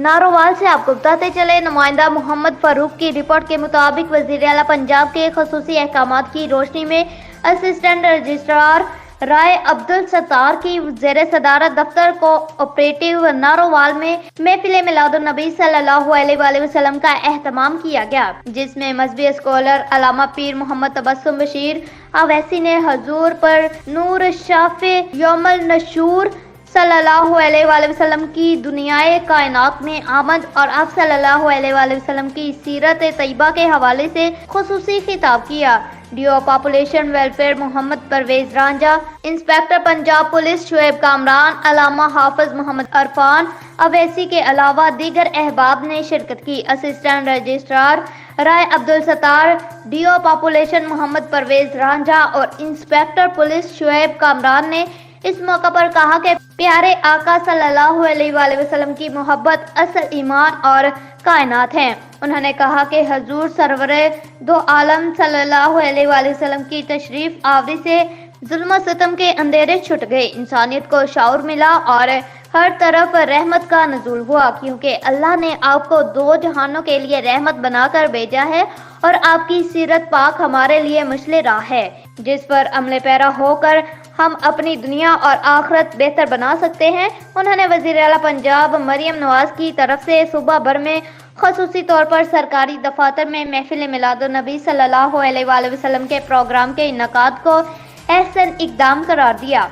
नारोवाल से आपको बताते चले, नुमाइंदा मोहम्मद फारूक की रिपोर्ट के मुताबिक वज़ीर आला पंजाब के खसूसी अहकामात की रोशनी में असिस्टेंट रजिस्ट्रार राय अब्दुल सत्तार की ज़ेरे सदारत दफ्तर को ऑपरेटिव नारोवाल में महफिल मिलादुन नबी सल्लल्लाहु अलैहि वसल्लम का एहतमाम किया गया, जिसमें मजहबी स्कॉलर अल्लामा पीर मोहम्मद तबस्सुम बशीर अवैसी ने हजूर पर नूर शाफे यौमल नशूर सल्लल्लाहु अलैहि वसल्लम की दुनियाए कायनात में आमद और आप सल्लल्लाहु अलैहि वसल्लम की सीरत तैयबा के हवाले से खुसूसी खिताब किया। DO population welfare Mohammad Pervez Ranjha, inspector Punjab police Shoaib Kamran, अलामा हाफिज मोहम्मद अरफान अवैसी के अलावा दीगर अहबाब ने शिरकत की। Assistant registrar Rai Abdul Sattar, DO population Mohammad Pervez Ranjha और इंस्पेक्टर पुलिस शुएब कामरान ने इस मौका पर कहा कि प्यारे आका सल्लल्लाहु अलैहि वसल्लम की मोहब्बत असल ईमान और कायनात है। उन्होंने कहा कि हजूर सरवरे दो आलम सल्लल्लाहु अलैहि वसल्लम की तशरीफ आवरी से जुल्म सितम के अंधेरे छुट गए, इंसानियत को शऊर मिला और हर तरफ रहमत का नज़ूल हुआ, क्योंकि अल्लाह ने आपको दो जहानों के लिए रहमत बनाकर भेजा है और आपकी सीरत पाक हमारे लिए मशले राह है, जिस पर अमले पैरा होकर हम अपनी दुनिया और आखिरत बेहतर बना सकते हैं। उन्होंने वज़ीर आला पंजाब मरियम नवाज की तरफ से सूबा भर में खसूसी तौर पर सरकारी दफातर में महफिल मिलादुन नबी सल्लल्लाहु अलैहि वसल्लम के प्रोग्राम के इनकाद को अहसन इक़दाम करार दिया।